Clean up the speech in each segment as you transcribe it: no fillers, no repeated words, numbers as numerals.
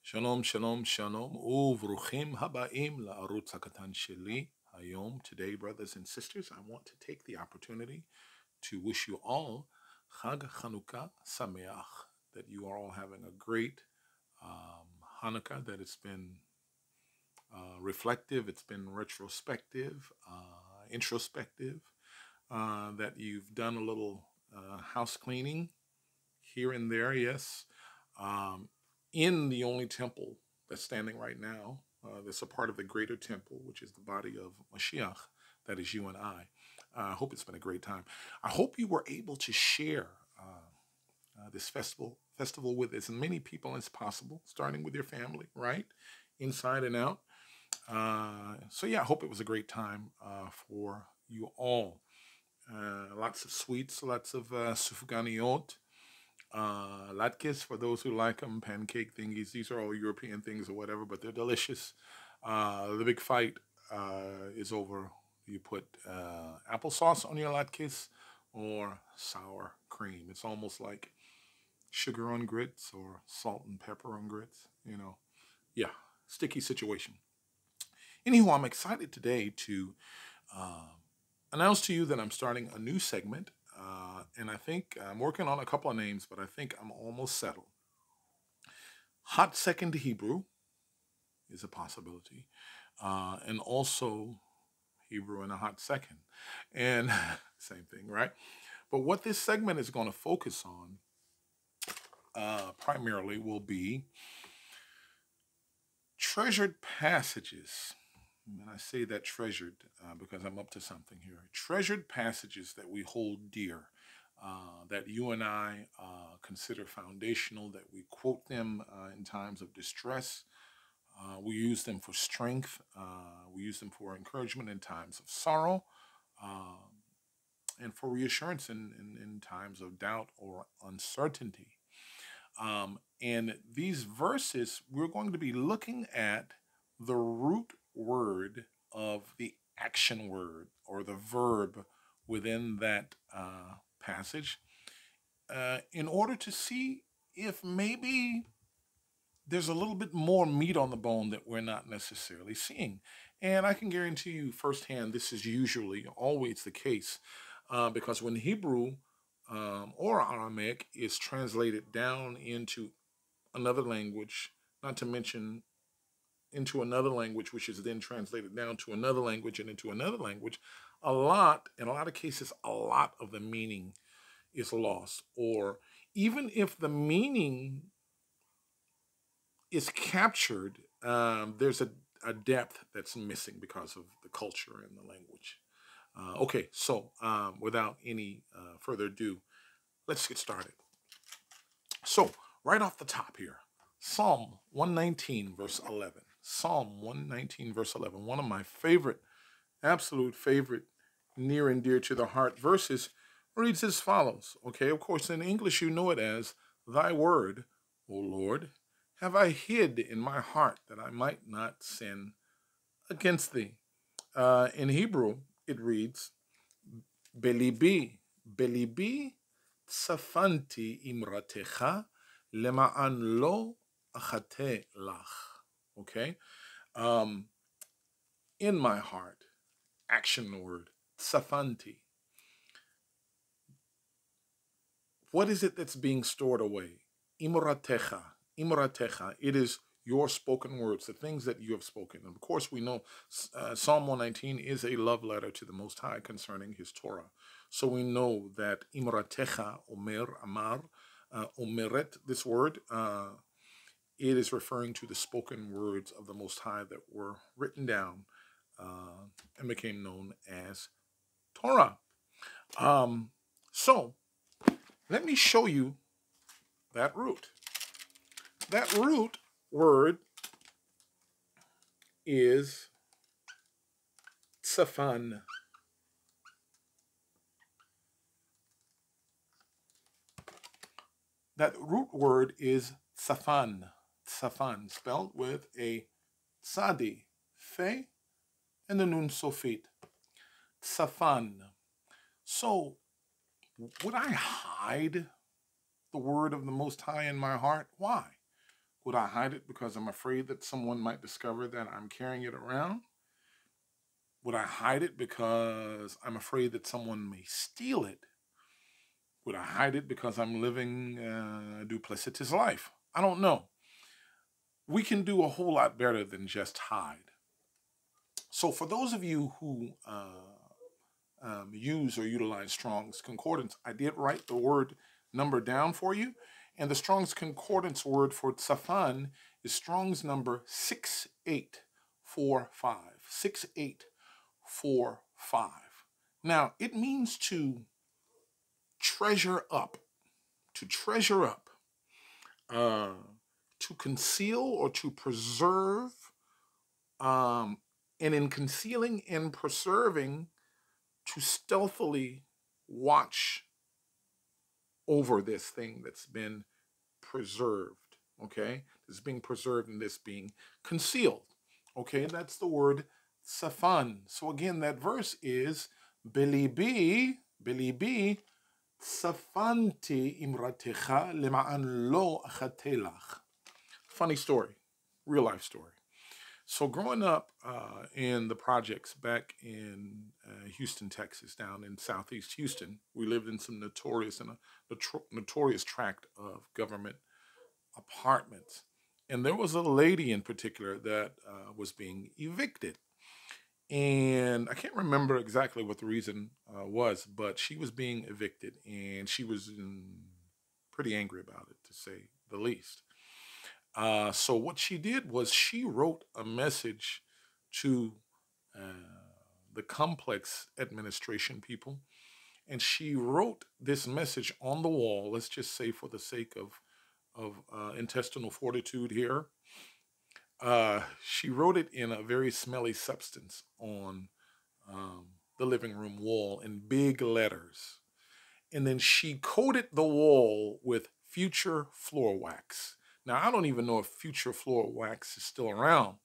Shalom, shalom, shalom. Uvruchim habaim la'arutz hakatan sheli. Hayom. Today, brothers and sisters, I want to take the opportunity to wish you all Chag Chanukah Sameach, that you are all having a great Hanukkah, that it's been reflective, it's been retrospective, introspective, that you've done a little house cleaning here and there, yes. Um, in the only temple that's standing right now, that's a part of the greater temple, which is the body of Mashiach, that is you and I. I hope it's been a great time. I hope you were able to share this festival with as many people as possible, starting with your family, right? Inside and out. So yeah, I hope it was a great time for you all. Lots of sweets, lots of sufganiot, latkes for those who like them, pancake thingies. These are all European things or whatever, but they're delicious. The big fight is over. You put applesauce on your latkes or sour cream. It's almost like sugar on grits or salt and pepper on grits. Yeah, sticky situation. Anyhow, I'm excited today to uh, announce to you that I'm starting a new segment. And I think I'm working on a couple of names, but I think I'm almost settled. Hot Second Hebrew is a possibility. And also Hebrew in a hot second. And same thing, right? But what this segment is going to focus on primarily will be treasured passages. And I say that treasured because I'm up to something here. Treasured passages that we hold dear, that you and I consider foundational, that we quote them in times of distress. We use them for strength. We use them for encouragement in times of sorrow, and for reassurance in times of doubt or uncertainty. And these verses, we're going to be looking at the root word of the action word or the verb within that passage in order to see if maybe there's a little bit more meat on the bone that we're not necessarily seeing. And I can guarantee you firsthand, this is usually always the case because when Hebrew or Aramaic is translated down into another language, not to mention into another language, which is then translated down to another language and into another language, in a lot of cases, a lot of the meaning is lost. Or even if the meaning is captured, there's a depth that's missing because of the culture and the language. Okay, so without any further ado, let's get started. So, right off the top here, Psalm 119, verse 11. Psalm 119, verse 11. One of my favorite, absolute favorite, near and dear to the heart verses reads as follows. Okay, of course, in English, you know it as, Thy word, O Lord, have I hid in my heart that I might not sin against thee. In Hebrew, it reads, Belibi, Belibi tsafanti imratecha lema'an lo achate lach. Okay? Um, in my heart, action word, tsafanti. What is it that's being stored away? Imratecha. Imratecha. It is your spoken words, the things that you have spoken. And of course, we know Psalm 119 is a love letter to the Most High concerning his Torah. So we know that Imratecha, Omer, Amar, Omeret, this word, it is referring to the spoken words of the Most High that were written down and became known as Torah. So let me show you that root. That root word is tsafan. That root word is tsafan. Tsafan, spelled with a tzadi, fe, and the nun sofit. Tsafan. So, would I hide the word of the Most High in my heart? Why? Would I hide it because I'm afraid that someone might discover that I'm carrying it around? Would I hide it because I'm afraid that someone may steal it? Would I hide it because I'm living a duplicitous life? I don't know. We can do a whole lot better than just hide. So, for those of you who use or utilize Strong's Concordance, I did write the word number down for you. And the Strong's Concordance word for tsafan is Strong's number 6845. 6845. Now, it means to treasure up, to treasure up, to conceal or to preserve. And in concealing and preserving, to stealthily watch over this thing that's been preserved, okay? This being preserved and this being concealed, okay? That's the word safan. So again, that verse is Bilibi, Bilibi, safanti imratecha lema'an lo achatelach. Funny story, real life story. So growing up in the projects back in Houston, Texas, down in Southeast Houston, we lived in some notorious tract of government apartments. And there was a lady in particular that was being evicted. And I can't remember exactly what the reason was, but she was being evicted and she was pretty angry about it, to say the least. So what she did was she wrote a message to the complex administration people, and she wrote this message on the wall. Let's just say, for the sake of intestinal fortitude here, she wrote it in a very smelly substance on the living room wall in big letters, and then she coated the wall with future floor wax. Now, I don't even know if future floor wax is still around,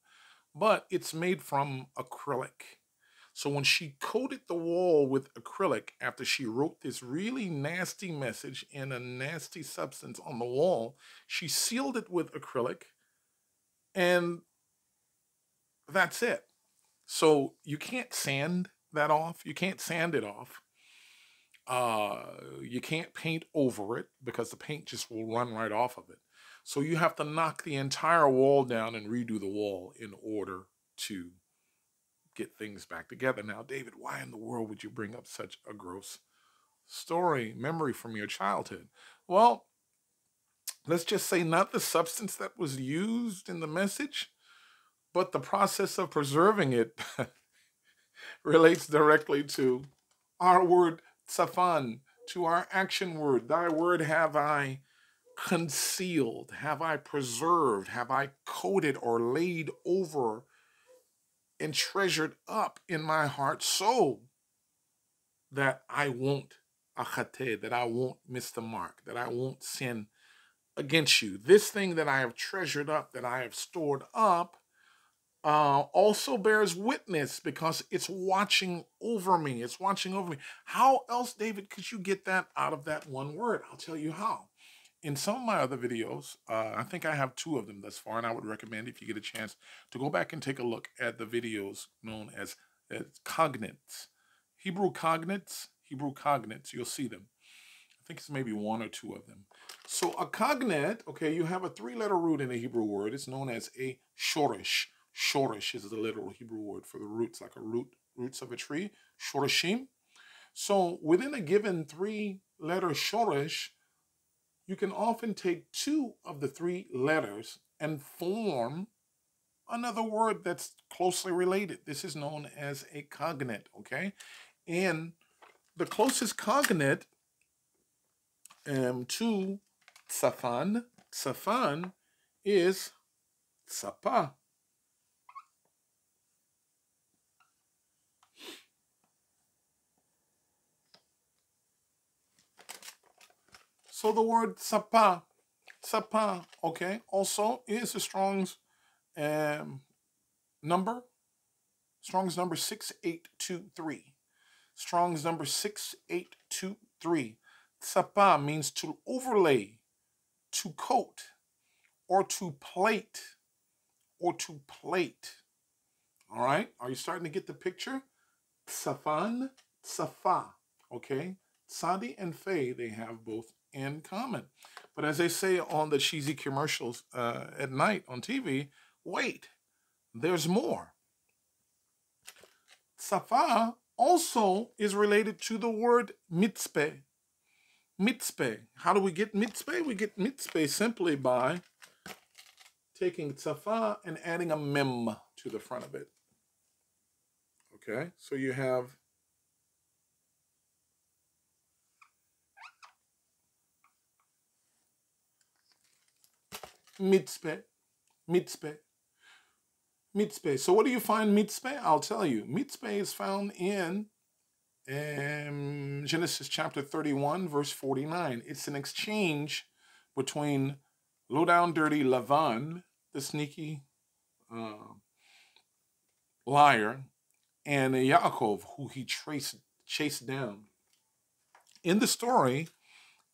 but it's made from acrylic. So when she coated the wall with acrylic after she wrote this really nasty message in a nasty substance on the wall, she sealed it with acrylic, and that's it. So you can't sand that off. You can't sand it off. You can't paint over it because the paint just will run right off of it. So you have to knock the entire wall down and redo the wall in order to get things back together. Now, David, why in the world would you bring up such a gross memory from your childhood? Well, let's just say not the substance that was used in the message, but the process of preserving it relates directly to our word tsafan, to our action word. Thy word have I concealed, have I preserved, have I coated or laid over and treasured up in my heart so that I won't achate, that I won't miss the mark, that I won't sin against you. This thing that I have treasured up, that I have stored up, also bears witness because it's watching over me. It's watching over me. How else, David, could you get that out of that one word? I'll tell you how. In some of my other videos, I think I have 2 of them thus far, and I would recommend, if you get a chance, to go back and take a look at the videos known as cognates. Hebrew cognates, you'll see them. I think it's maybe 1 or 2 of them. So a cognate, okay, you have a 3-letter root in a Hebrew word. It's known as a shorish. Shorish is the literal Hebrew word for the roots, like roots of a tree, shorishim. So within a given 3-letter shorish, you can often take 2 of the 3 letters and form another word that's closely related. This is known as a cognate, okay? And the closest cognate to tsafan is tsapa. So the word tsapa, okay, also is a Strong's number. Strong's number 6823. Strong's number 6823. Tsapa means to overlay, to coat, or to plate, or to plate. All right, are you starting to get the picture? Tsafan, tsafa, okay? Tsadi and Fei, they have both in common. But as they say on the cheesy commercials at night on TV, wait, there's more. Tsafa also is related to the word mitzpeh. Mitzpeh. How do we get mitzpeh? We get mitzpeh simply by taking tsafa and adding a mem to the front of it. Okay, so you have mitzpeh, mitzpeh, mitzpeh. So what do you find mitzpeh? I'll tell you. Mitzpeh is found in Genesis chapter 31, verse 49. It's an exchange between low down dirty Lavan, the sneaky liar, and Yaakov, who he chased down. In the story,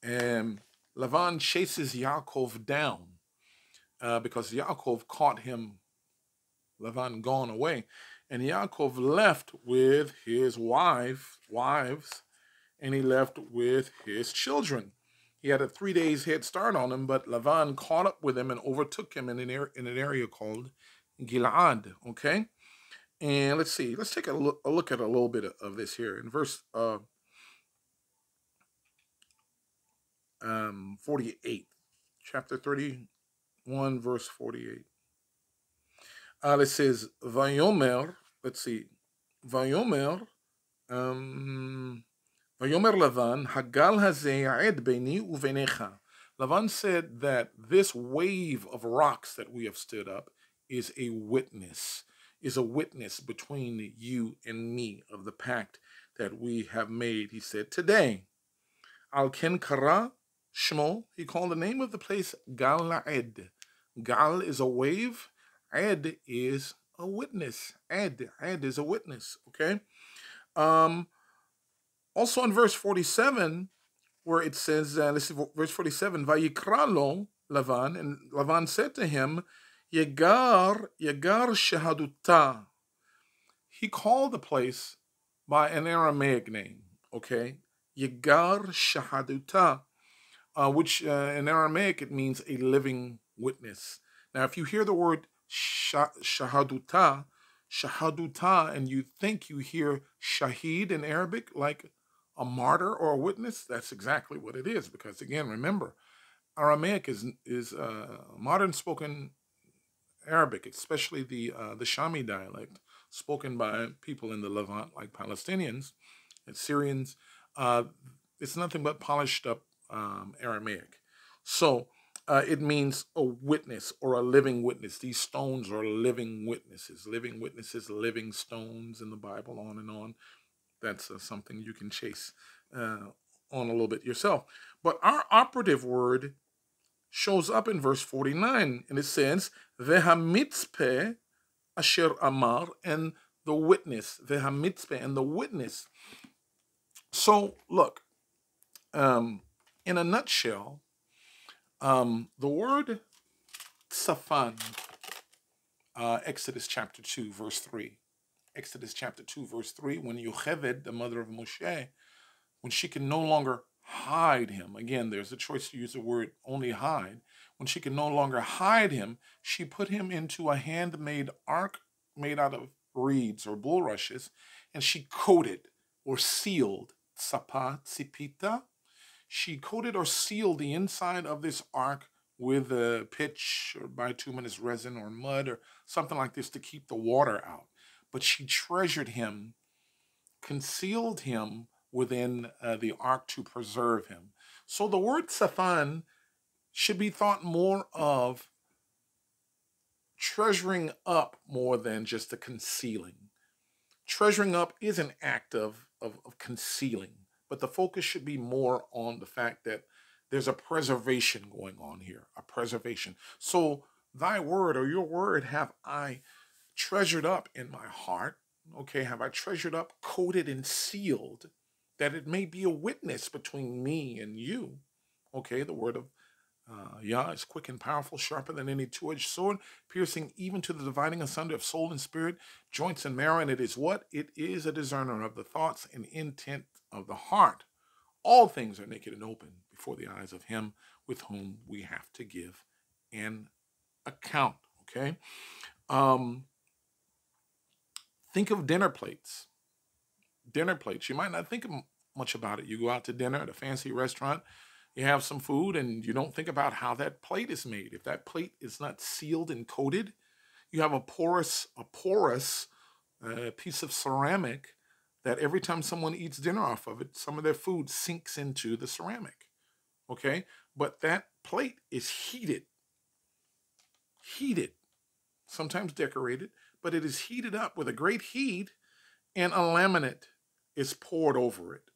Lavan chases Yaakov down because Yaakov caught him, Lavan gone away. And Yaakov left with his wives, and he left with his children. He had a 3 days head start on him, but Lavan caught up with him and overtook him in an area called Gilad. Okay, and let's see. Let's take a look at a little bit of this here in verse 48, chapter 31, verse 48. It says, Vayomer. Let's see, Vayomer. Vayomer Lavan, Hagal hazeh ya'ed beini uvenecha. Lavan said that this wave of rocks that we have stood up is a witness between you and me of the pact that we have made. He said, today, Al Ken Kara Shmo, he called the name of the place Gal La'ed. Gal is a wave, Ed is a witness. Ed is a witness, okay? Also in verse 47, where it says, this is verse 47, Vayikra lo Lavan, and Lavan said to him, Yegar Shahaduta. He called the place by an Aramaic name, okay? Yegar Shahaduta, which in Aramaic it means a living witness. Now, if you hear the word Shahaduta, and you think you hear Shahid in Arabic, like a martyr or a witness, that's exactly what it is. Because again, remember, Aramaic is modern spoken Arabic, especially the Shami dialect spoken by people in the Levant, like Palestinians and Syrians. It's nothing but polished up Aramaic. So it means a witness or a living witness. These stones are living witnesses, living stones in the Bible, on and on. That's something you can chase on a little bit yourself. But our operative word shows up in verse 49, and it says, Vehamitzpeh asher amar, and the witness, Vehamitzpeh, and the witness. So, look, in a nutshell, the word tsafan, Exodus chapter 2, verse 3. Exodus chapter 2, verse 3, when Yocheved, the mother of Moshe, when she can no longer hide him, again, there's a choice to use the word only hide. When she can no longer hide him, she put him into a handmade ark made out of reeds or bulrushes, and she coated or sealed, tsapa, tsipita, she coated or sealed the inside of this ark with pitch or bituminous resin or mud or something like this to keep the water out. But she treasured him, concealed him within the ark to preserve him. So the word safan should be thought more of treasuring up more than just the concealing. Treasuring up is an act of concealing, but the focus should be more on the fact that there's a preservation going on here, a preservation. So thy word or your word have I treasured up in my heart, okay, have I treasured up, coated and sealed, that it may be a witness between me and you, okay, the word of Yah is quick and powerful, sharper than any two-edged sword, piercing even to the dividing asunder of soul and spirit, joints and marrow. And it is what? It is a discerner of the thoughts and intent of the heart. All things are naked and open before the eyes of him with whom we have to give an account. Okay. Um, think of dinner plates. Dinner plates. You might not think much about it. You go out to dinner at a fancy restaurant, you have some food, and you don't think about how that plate is made. If that plate is not sealed and coated, you have a porous piece of ceramic that every time someone eats dinner off of it, some of their food sinks into the ceramic. Okay, but that plate is heated, sometimes decorated, but it is heated up with a great heat, and a laminate is poured over it,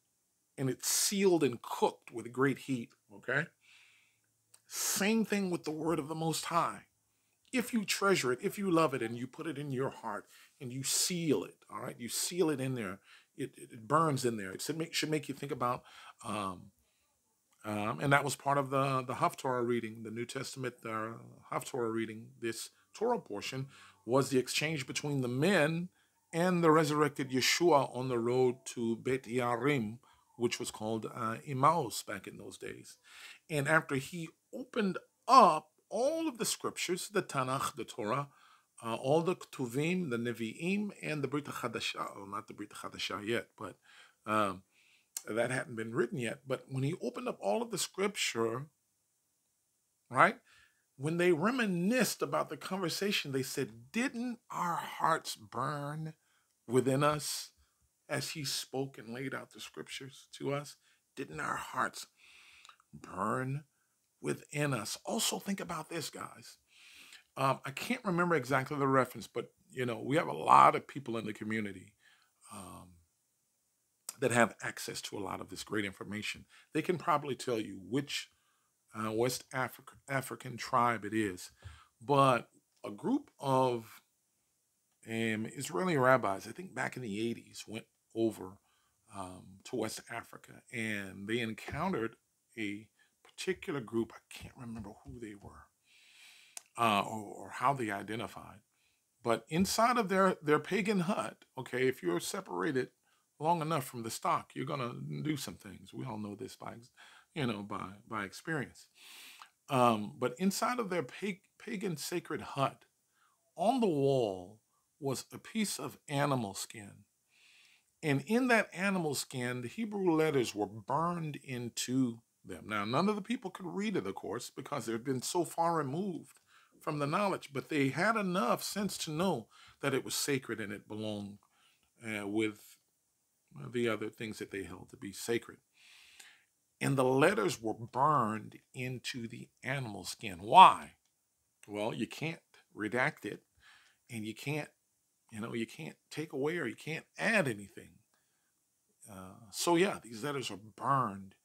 and it's sealed and cooked with great heat. Okay, same thing with the word of the Most High. If you treasure it, if you love it, and you put it in your heart, and you seal it, all right, you seal it in there, it burns in there. It should make you think about, and that was part of the Haftorah reading, the New Testament Haftorah reading. This Torah portion was the exchange between the men and the resurrected Yeshua on the road to Bet Yarim, which was called Emmaus back in those days. And after he opened up all of the scriptures, the Tanakh, the Torah, all the Ketuvim, the Nevi'im, and the Brit HaChadashah, well, not the Brit HaChadashah yet, but that hadn't been written yet. But when he opened up all of the scripture, right, when they reminisced about the conversation, they said, didn't our hearts burn within us as he spoke and laid out the scriptures to us? Didn't our hearts burn within us? Also, think about this, guys. I can't remember exactly the reference, but we have a lot of people in the community that have access to a lot of this great information. They can probably tell you which West African tribe it is, but a group of Israeli rabbis, I think back in the 80s, went over to West Africa, and they encountered a particular group. I can't remember who they were or how they identified, but inside of their pagan hut, okay, if you're separated long enough from the stock, you're gonna do some things. We all know this by experience. But inside of their pagan sacred hut, on the wall was a piece of animal skin. And in that animal skin, the Hebrew letters were burned into them. Now, none of the people could read it, of course, because they've been so far removed from the knowledge, but they had enough sense to know that it was sacred and it belonged with the other things that they held to be sacred. And the letters were burned into the animal skin. Why? Well, you can't redact it, and you can't take away or you can't add anything. So yeah, these letters are burned.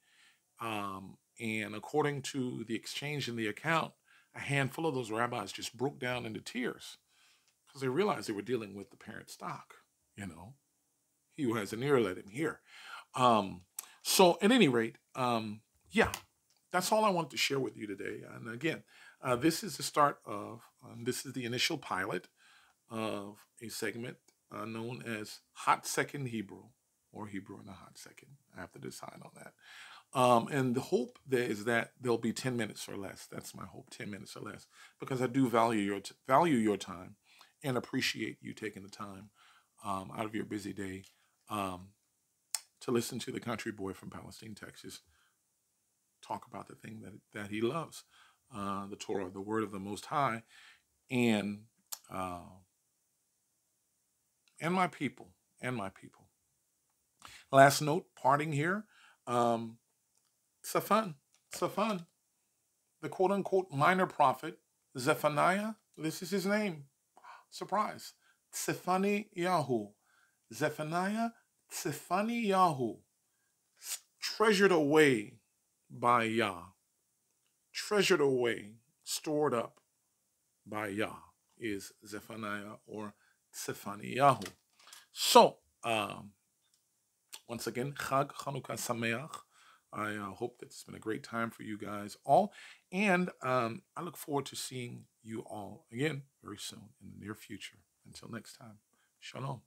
And according to the exchange in the account, a handful of those rabbis just broke down into tears because they realized they were dealing with the parent stock. He who has an ear, let him hear. So at any rate, yeah, that's all I wanted to share with you today. And again, this is the start of, this is the initial pilot of a segment known as Hot Second Hebrew, or Hebrew in a Hot Second. I have to decide on that. And the hope there is that there'll be 10 minutes or less. That's my hope, 10 minutes or less, because I do value your time and appreciate you taking the time out of your busy day to listen to the country boy from Palestine, Texas, talk about the thing that he loves, the Torah, the word of the Most High, and my people, Last note, parting here, Safan, the quote-unquote minor prophet, Zephaniah, this is his name, surprise, Tzefaniyahu, Zephaniah Tzefaniyahu, treasured away by Yah, treasured away, stored up by Yah, is Zephaniah or Tzefaniyahu. So, once again, Chag Chanukah Sameach. I hope that it's been a great time for you guys all. And I look forward to seeing you all again very soon in the near future. Until next time, shalom.